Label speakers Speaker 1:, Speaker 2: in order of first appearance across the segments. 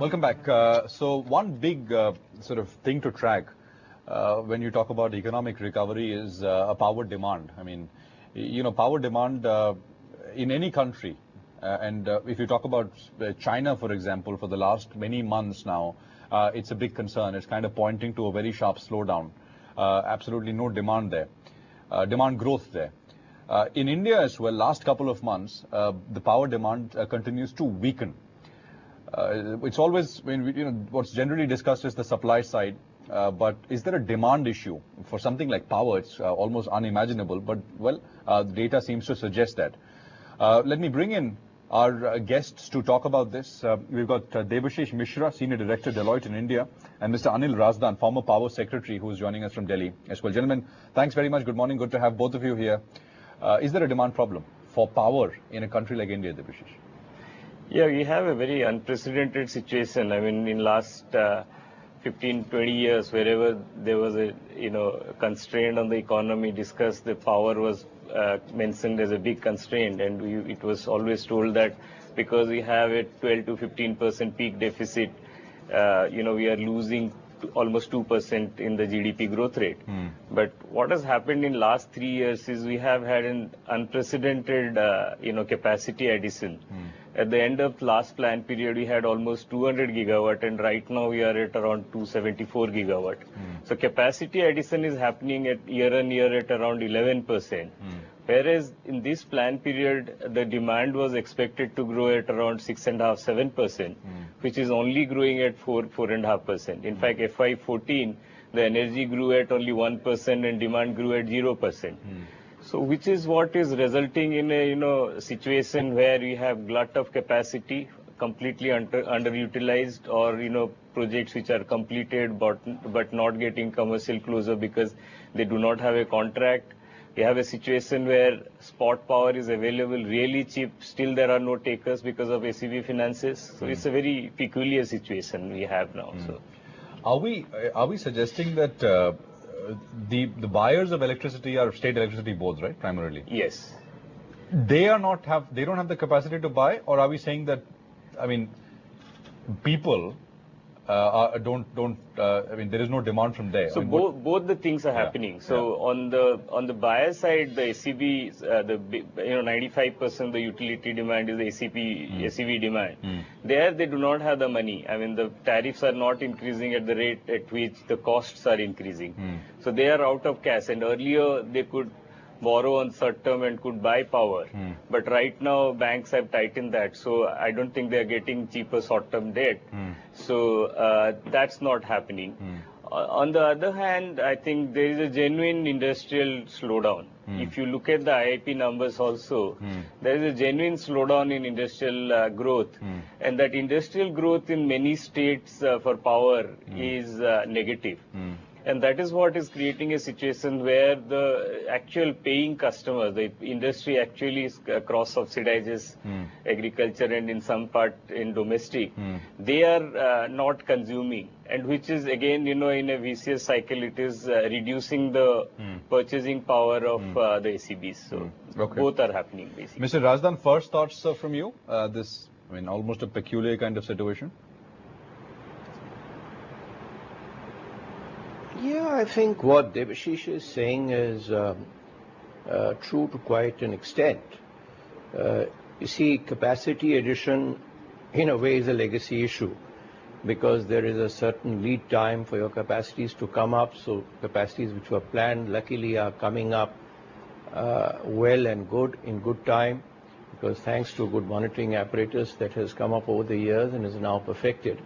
Speaker 1: Welcome back. So one big sort of thing to track when you talk about economic recovery is a power demand. I mean, you know, power demand in any country. And if you talk about China, for example, for the last many months now, it's a big concern. It's kind of pointing to a very sharp slowdown. Absolutely no demand there, demand growth there. In India as well, last couple of months, the power demand continues to weaken. It's always, what's generally discussed is the supply side, but is there a demand issue for something like power? It's almost unimaginable, but well, the data seems to suggest that. Let me bring in our guests to talk about this. We've got Debasish Mishra, Senior Director, Deloitte in India, and Mr. Anil Razdan, former Power Secretary, who is joining us from Delhi as well. Gentlemen, thanks very much. Good morning. Good to have both of you here. Is there a demand problem for power in a country like India, Debasish?
Speaker 2: Yeah, we have a very unprecedented situation. I mean, in last 15, 20 years, wherever there was a, constraint on the economy discussed, the power was mentioned as a big constraint, and it was always told that because we have a 12 to 15% peak deficit, we are losing almost 2% in the GDP growth rate. But what has happened in last 3 years is we have had an unprecedented, capacity addition. At the end of last plan period, we had almost 200 gigawatt, and right now we are at around 274 gigawatt. So capacity addition is happening at year on year at around 11%. Whereas in this plan period, the demand was expected to grow at around 6.5%, 7%, which is only growing at 4.5%. In fact, FY14, the energy grew at only 1% and demand grew at 0%. So which is what is resulting in a, situation where we have glut of capacity, completely underutilized, or, projects which are completed but not getting commercial closure because they do not have a contract. We have a situation where spot power is available really cheap. Still, there are no takers because of SEB finances. So it's a very peculiar situation we have now. So,
Speaker 1: are we suggesting that the buyers of electricity are state electricity boards, right? Primarily.
Speaker 2: Yes.
Speaker 1: They don't have the capacity to buy, or are we saying that, I mean, people there is no demand from there?
Speaker 2: So both the things are happening. So on the buyer side, the SEB, 95% the utility demand is the SEB demand. There they do not have the money. I mean, the tariffs are not increasing at the rate at which the costs are increasing. So they are out of cash, and earlier they could borrow on short term and could buy power. But right now banks have tightened that, so I don't think they are getting cheaper short term debt. So that's not happening. On the other hand, I think there is a genuine industrial slowdown. If you look at the IIP numbers also, there is a genuine slowdown in industrial growth, and that industrial growth in many states for power is negative. And that is what is creating a situation where the actual paying customers, the industry actually cross-subsidizes agriculture and in some part in domestic. They are not consuming, and which is again, in a vicious cycle, it is reducing the purchasing power of the SEBs. So both are happening basically.
Speaker 1: Mr. Razdan, first thoughts from you? This, almost a peculiar kind of situation.
Speaker 3: Yeah, I think what Debasish is saying is true to quite an extent. You see, capacity addition in a way is a legacy issue because there is a certain lead time for your capacities to come up. So capacities which were planned luckily are coming up well and good in good time, because thanks to a good monitoring apparatus that has come up over the years and is now perfected.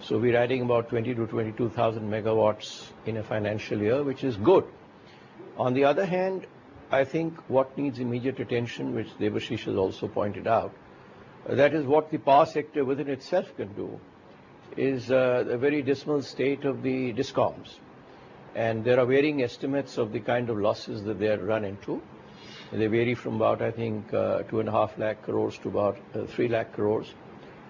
Speaker 3: So we're adding about 20 to 22,000 megawatts in a financial year, which is good. On the other hand, I think what needs immediate attention, which Debasish has also pointed out, that is what the power sector within itself can do, is a very dismal state of the discoms. And there are varying estimates of the kind of losses that they are run into. They vary from about, I think, 2.5 lakh crores to about 3 lakh crores.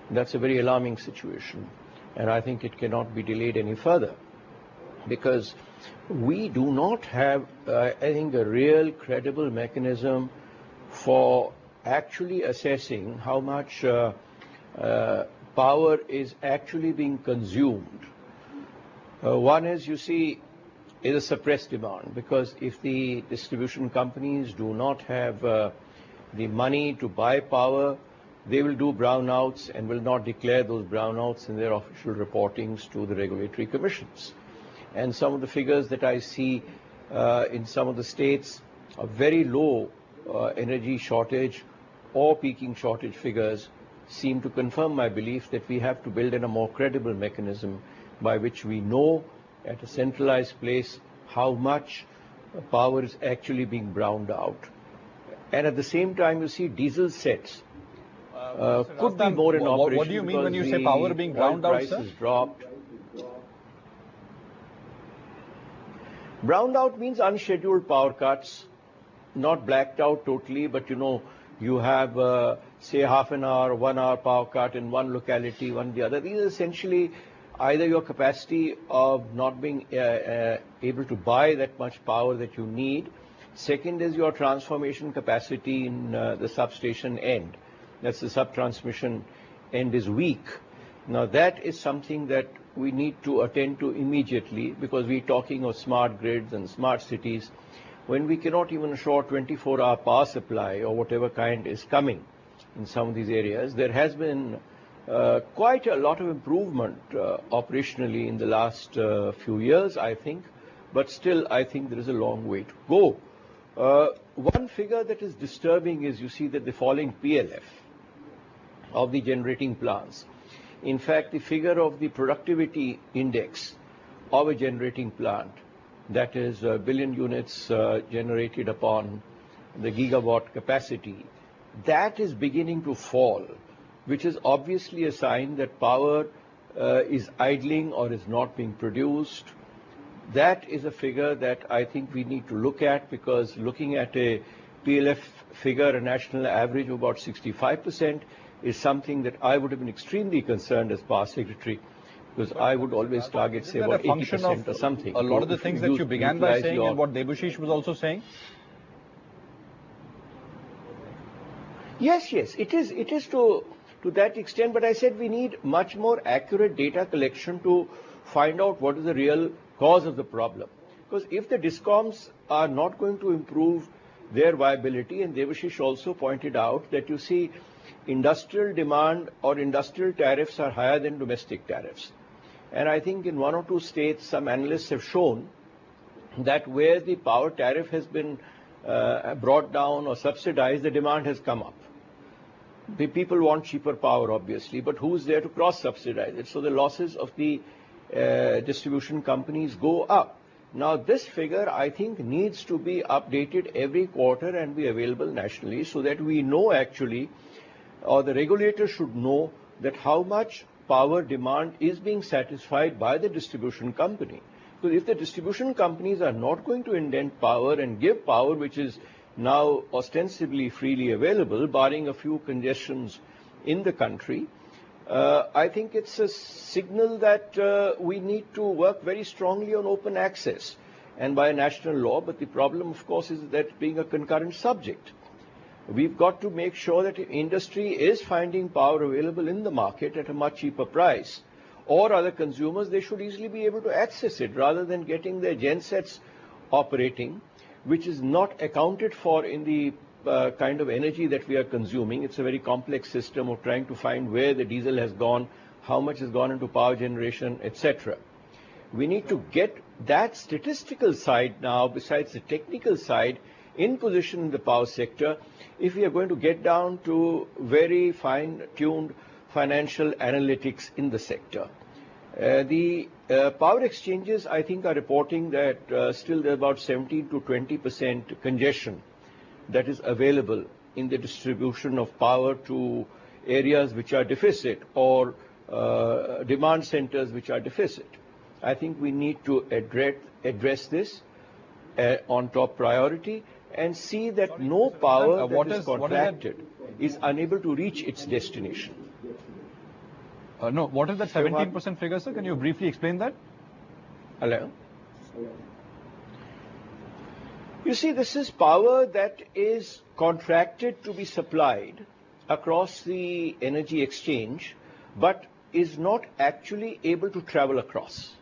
Speaker 3: That's a very alarming situation. And I think it cannot be delayed any further, because we do not have, I think, a real credible mechanism for actually assessing how much power is actually being consumed. One is, you see, is a suppressed demand, because if the distribution companies do not have the money to buy power, they will do brownouts and will not declare those brownouts in their official reportings to the regulatory commissions. And some of the figures that I see in some of the states are very low energy shortage or peaking shortage figures seem to confirm my belief that we have to build in a more credible mechanism by which we know at a centralized place how much power is actually being browned out. And at the same time, you see diesel sets could be more in operation.
Speaker 1: What do you mean when you say power being browned out, sir?
Speaker 3: Dropped. Browned out means unscheduled power cuts, not blacked out totally, but you have say half an hour, 1 hour power cut in one locality, one the other. These are essentially either your capacity of not being able to buy that much power that you need. Second is your transformation capacity in the substation end. That's the subtransmission end is weak. Now that is something that we need to attend to immediately, because we're talking of smart grids and smart cities when we cannot even assure 24-hour power supply or whatever kind is coming in some of these areas. There has been quite a lot of improvement operationally in the last few years, I think, but still I think there is a long way to go. One figure that is disturbing is, you see, that the falling PLF of the generating plants. In fact, the figure of the productivity index of a generating plant, that is billion units generated upon the gigawatt capacity, that is beginning to fall, which is obviously a sign that power is idling or is not being produced. That is a figure that I think we need to look at, because looking at a PLF figure, a national average of about 65%, is something that I would have been extremely concerned as Power Secretary, because I would always target, say, about 80% or something.
Speaker 1: A lot of the things that you began by saying and what Debasish was also saying?
Speaker 3: Yes, it is to that extent, but I said we need much more accurate data collection to find out what is the real cause of the problem. Because if the DISCOMs are not going to improve their viability, and Debashish also pointed out that, you see, industrial demand or industrial tariffs are higher than domestic tariffs. And I think in 1 or 2 states, some analysts have shown that where the power tariff has been brought down or subsidized, the demand has come up. The people want cheaper power, obviously, but who's there to cross-subsidize it? So the losses of the distribution companies go up. Now, this figure, I think, needs to be updated every quarter and be available nationally, so that we know actually, or the regulator should know, that how much power demand is being satisfied by the distribution company. Because if the distribution companies are not going to indent power and give power which is now ostensibly freely available, barring a few congestions in the country, I think it's a signal that we need to work very strongly on open access and by national law. But the problem, of course, is that being a concurrent subject, we've got to make sure that industry is finding power available in the market at a much cheaper price, or other consumers, they should easily be able to access it rather than getting their gensets operating, which is not accounted for in the kind of energy that we are consuming. It's a very complex system of trying to find where the diesel has gone, how much has gone into power generation, etc. We need to get that statistical side now, besides the technical side, in position in the power sector, if we are going to get down to very fine-tuned financial analytics in the sector. The power exchanges, I think, are reporting that still there's about 17 to 20% congestion that is available in the distribution of power to areas which are deficit, or demand centers which are deficit. I think we need to address this on top priority and see that no power that is contracted is unable to reach its destination.
Speaker 1: No, what is that 17% figure, sir? Can you briefly explain that?
Speaker 3: Hello? You see, this is power that is contracted to be supplied across the energy exchange but is not actually able to travel across.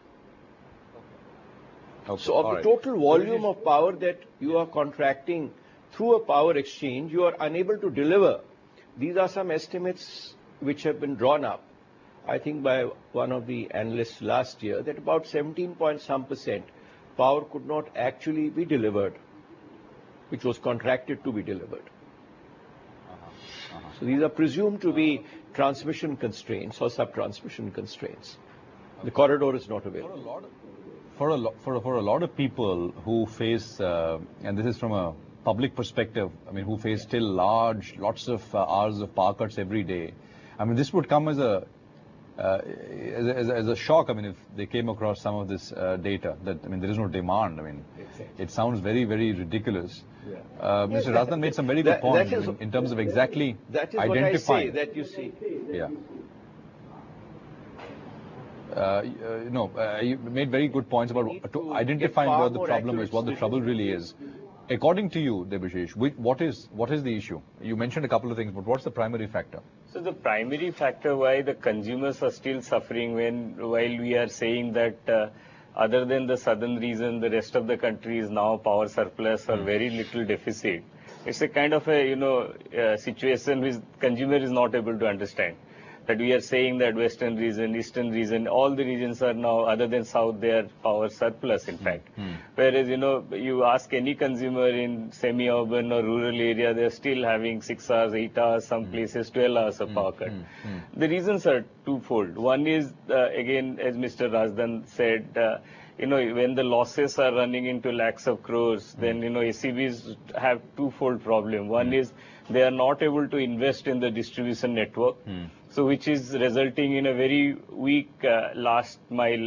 Speaker 1: Okay.
Speaker 3: So of
Speaker 1: All
Speaker 3: the
Speaker 1: right.
Speaker 3: total volume of power that you are contracting through a power exchange, you are unable to deliver. These are some estimates which have been drawn up, I think by one of the analysts last year, that about 17% power could not actually be delivered, which was contracted to be delivered. So these are presumed to be transmission constraints or sub-transmission constraints. The corridor is not available.
Speaker 1: For a lot of people who face, and this is from a public perspective, I mean, who face still lots of hours of power cuts every day, I mean, this would come as a shock. I mean, if they came across some of this data, that, I mean, there is no demand. I mean, it sounds very, very ridiculous. Mr. Razdan made some very good points in terms of exactly identifying.
Speaker 3: That is what I say, that you see.
Speaker 1: Yeah. You made very good points about identifying what the problem is, what the trouble really is. According to you, Debasish, what is the issue? You mentioned a couple of things, but what's the primary factor?
Speaker 2: So the primary factor why the consumers are still suffering while we are saying that other than the southern region, the rest of the country is now power surplus or very little deficit. It's a kind of a situation which consumer is not able to understand. That we are saying that western region, eastern region, all the regions are now, other than south, they are power surplus, in fact. Whereas, you ask any consumer in semi-urban or rural area, they are still having 6 hours, 8 hours, some places 12 hours of power cut. The reasons are twofold. One is, again, as Mr. Razdan said, when the losses are running into lakhs of crores, then, ACBs have twofold problem. One is they are not able to invest in the distribution network. So which is resulting in a very weak last mile,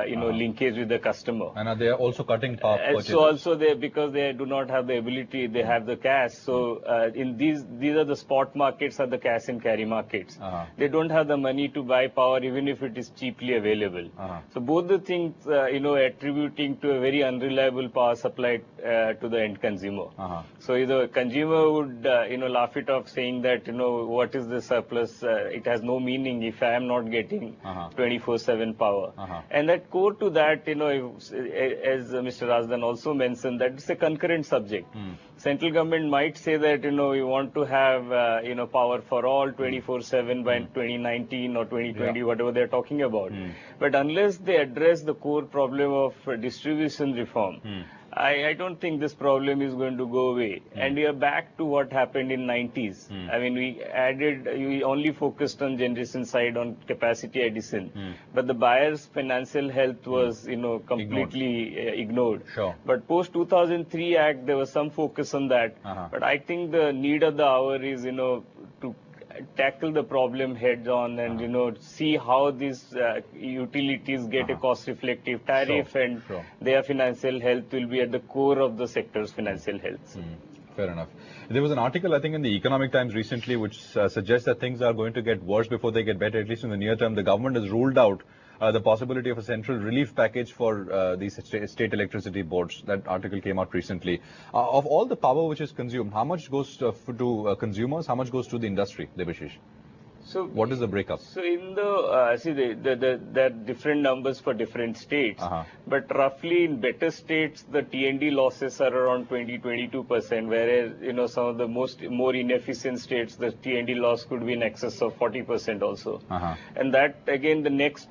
Speaker 2: linkage with the customer.
Speaker 1: And they are also cutting power purchases.
Speaker 2: So also because they do not have the ability, they have the cash. So in these are the spot markets or the cash and carry markets. They don't have the money to buy power even if it is cheaply available. So both the things, attributing to a very unreliable power supply to the end consumer. So the consumer would, laugh it off saying that, what is the surplus? It has no meaning if I am not getting 24/7 power. And that core to that, as Mr. Razdan also mentioned, that it's a concurrent subject. Central government might say that, we want to have, power for all 24/7 by 2019 or 2020, whatever they're talking about. But unless they address the core problem of distribution reform, I don't think this problem is going to go away. And we are back to what happened in 90s. I mean, we only focused on generation side, on capacity addition. But the buyer's financial health was, completely ignored.
Speaker 1: Sure.
Speaker 2: But post 2003 Act, there was some focus on that. But I think the need of the hour is, to tackle the problem head on and see how these utilities get a cost reflective tariff and their financial health will be at the core of the sector's financial health.
Speaker 1: Fair enough. There was an article, I think, in the Economic Times recently which suggests that things are going to get worse before they get better, at least in the near term. The government has ruled out the possibility of a central relief package for these state electricity boards. That article came out recently. Of all the power which is consumed, how much goes to consumers? How much goes to the industry, Debasish? So what is the breakup?
Speaker 2: So in the there are different numbers for different states, but roughly in better states the T&D losses are around 20-22%, whereas some of the more inefficient states the T&D loss could be in excess of 40% also. And that again the next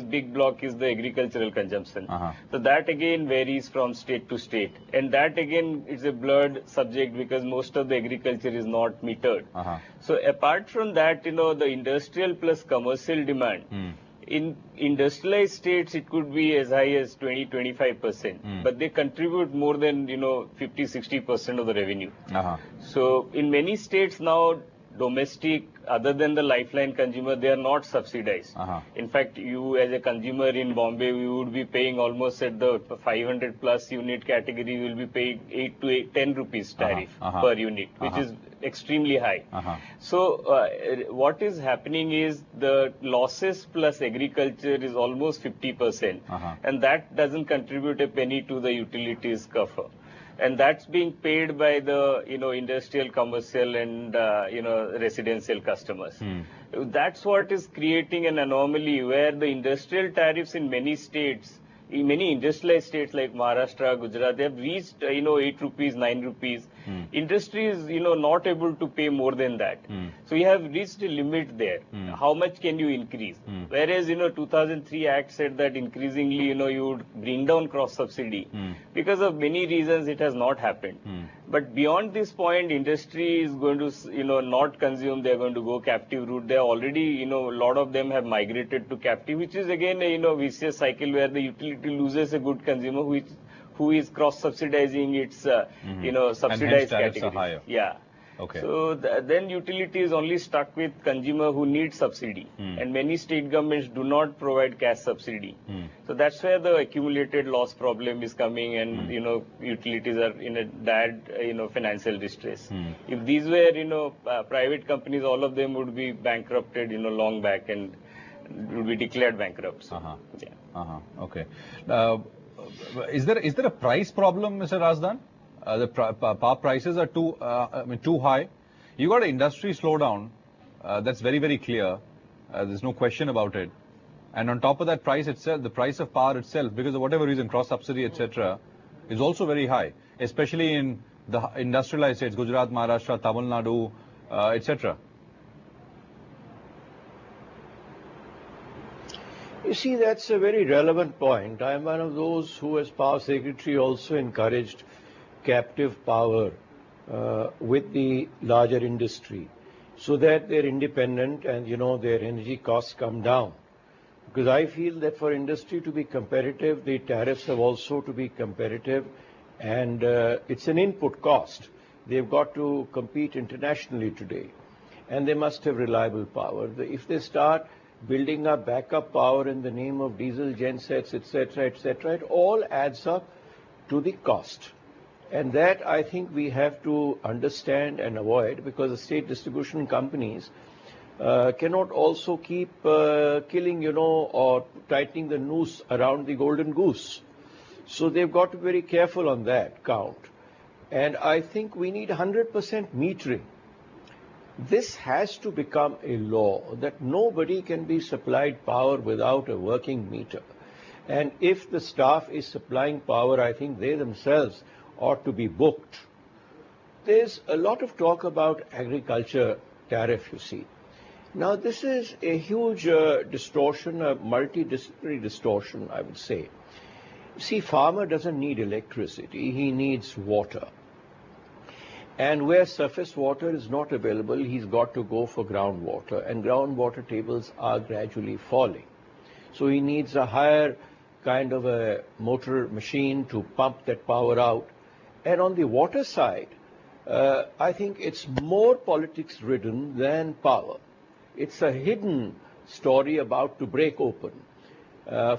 Speaker 2: big block is the agricultural consumption. So that again varies from state to state, and that again is a blurred subject because most of the agriculture is not metered. So apart from that, the industrial plus commercial demand, in industrialized states, it could be as high as 20-25%, but they contribute more than 50-60% of the revenue. So in many states now, domestic, other than the lifeline consumer, they are not subsidized. In fact, you as a consumer in Bombay, you would be paying almost at the 500 plus unit category, you will be paying 8 to 10 rupees tariff per unit, which is extremely high. So what is happening is the losses plus agriculture is almost 50%, and that doesn't contribute a penny to the utilities coffers. And that's being paid by the, industrial, commercial and, residential customers. That's what is creating an anomaly where the industrial tariffs in many states, in many industrialized states like Maharashtra, Gujarat, they have reached, 8 rupees, 9 rupees. Industry is, not able to pay more than that. So you have reached a limit there. How much can you increase? Whereas, 2003 Act said that increasingly, you would bring down cross subsidy. Because of many reasons, it has not happened. But beyond this point, industry is going to, not consume. They're going to go captive route. They're already, a lot of them have migrated to captive, which is again a, vicious cycle where the utility loses a good consumer who is cross-subsidizing its, subsidized category. Yeah.
Speaker 1: Okay.
Speaker 2: So then utility is only stuck with consumer who needs subsidy. And many state governments do not provide cash subsidy. So that's where the accumulated loss problem is coming and, utilities are in a dire, financial distress. If these were, private companies, all of them would be bankrupted, long back and would be declared bankrupt. So,
Speaker 1: Okay. Is there a price problem, Mr. Razdan? The power prices are too high. You got an industry slowdown. That's very, very clear. There's no question about it. And on top of that, price itself, the price of power itself, because of whatever reason, cross subsidy, etc., is also very high, especially in the industrialized states, Gujarat, Maharashtra, Tamil Nadu, etc.
Speaker 3: You see, that's a very relevant point. I am one of those who, as Power Secretary, also encouraged captive power with the larger industry so that they're independent and, their energy costs come down. Because I feel that for industry to be competitive, the tariffs have also to be competitive, and it's an input cost. They've got to compete internationally today, and they must have reliable power. If they start building up backup power in the name of diesel gensets, etc., it all adds up to the cost. And that, I think, we have to understand and avoid, because the state distribution companies cannot also keep killing, or tightening the noose around the golden goose. So they've got to be very careful on that count. And I think we need 100% metering. This has to become a law that nobody can be supplied power without a working meter. And if the staff is supplying power, I think they themselves ought to be booked. There's a lot of talk about agriculture tariff, you see. Now, this is a huge distortion, a multidisciplinary distortion, I would say. See, farmer doesn't need electricity, he needs water. And where surface water is not available, he's got to go for groundwater, and groundwater tables are gradually falling. So he needs a higher kind of a motor machine to pump that power out. And on the water side, I think it's more politics-ridden than power. It's a hidden story about to break open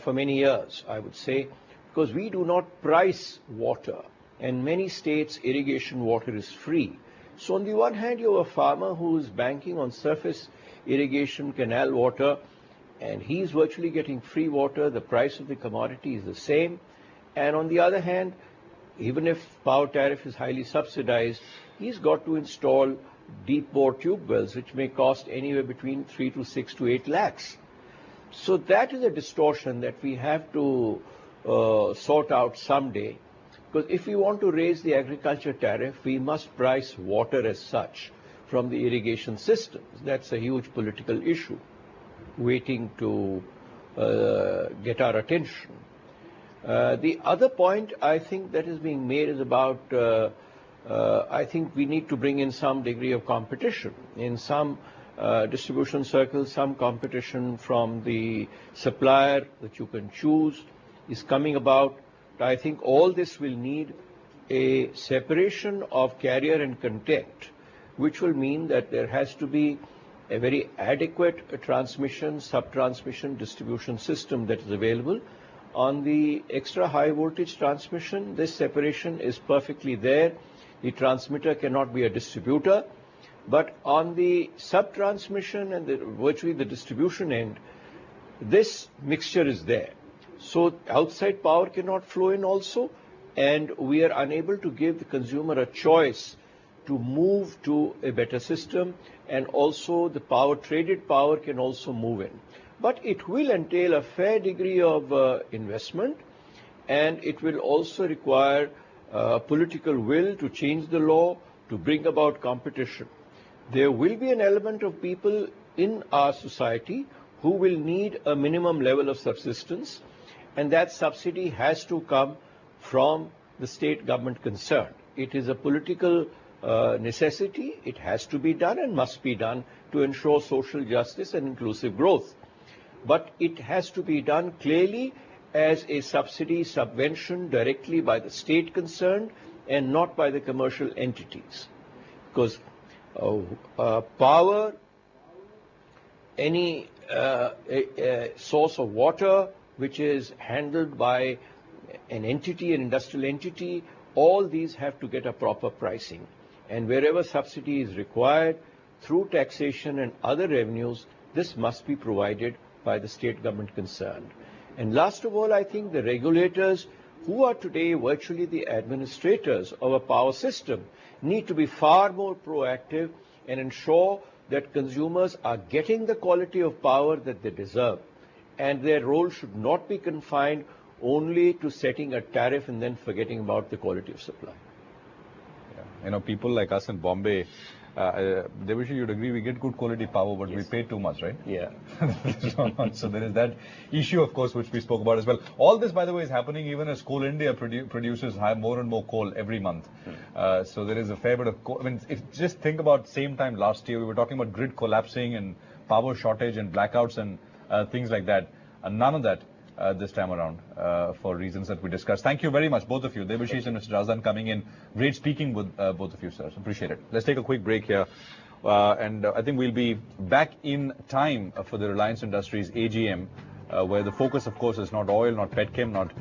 Speaker 3: for many years, I would say, because we do not price water. In many states, irrigation water is free. So on the one hand, you have a farmer who is banking on surface irrigation canal water, and he's virtually getting free water. The price of the commodity is the same. And on the other hand, even if power tariff is highly subsidized, he's got to install deep bore tube wells, which may cost anywhere between 3 to 6 to 8 lakhs. So that is a distortion that we have to sort out someday. Because if we want to raise the agriculture tariff, we must price water as such from the irrigation systems. That's a huge political issue waiting to get our attention. The other point I think that is being made is about, I think we need to bring in some degree of competition. In some distribution circles, some competition from the supplier that you can choose is coming about. I think all this will need a separation of carrier and content, which will mean that there has to be a very adequate transmission, sub-transmission distribution system that is available. On the extra high voltage transmission, this separation is perfectly there. The transmitter cannot be a distributor. But on the sub-transmission and virtually the distribution end, this mixture is there. So outside power cannot flow in also, and we are unable to give the consumer a choice to move to a better system, and also the power, traded power, can also move in. But it will entail a fair degree of investment, and it will also require political will to change the law, to bring about competition. There will be an element of people in our society who will need a minimum level of subsistence, and that subsidy has to come from the state government concerned. It is a political necessity. It has to be done and must be done to ensure social justice and inclusive growth. But it has to be done clearly as a subsidy, subvention directly by the state concerned and not by the commercial entities. Because power, any a source of water which is handled by an entity, an industrial entity, all these have to get a proper pricing. And wherever subsidy is required through taxation and other revenues, this must be provided by the state government concerned. And last of all, I think the regulators, who are today virtually the administrators of a power system, need to be far more proactive and ensure that consumers are getting the quality of power that they deserve. And their role should not be confined only to setting a tariff and then forgetting about the quality of supply.
Speaker 1: You know, people like us in Bombay, Debasish, you'd agree we get good quality power, but we pay too much, right?
Speaker 2: Yeah.
Speaker 1: So there is that issue, of course, which we spoke about as well. All this, by the way, is happening even as Coal India produces more and more coal every month. So there is a fair bit of coal. I mean, just think about same time last year, we were talking about grid collapsing and power shortage and blackouts and things like that. And none of that this time around for reasons that we discussed. Thank you very much, both of you. Debasish and Mr. Razdan coming in. Great speaking with both of you, sirs. Appreciate it. Let's take a quick break here. And I think we'll be back in time for the Reliance Industries AGM, where the focus, of course, is not oil, not petchem, not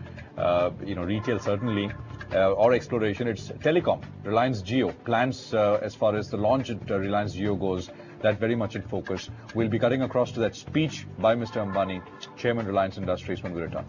Speaker 1: retail certainly, or exploration. It's telecom. Reliance Jio plans as far as the launch at Reliance Jio goes. That very much in focus. We'll be cutting across to that speech by Mr. Ambani, Chairman Reliance Industries, when we return.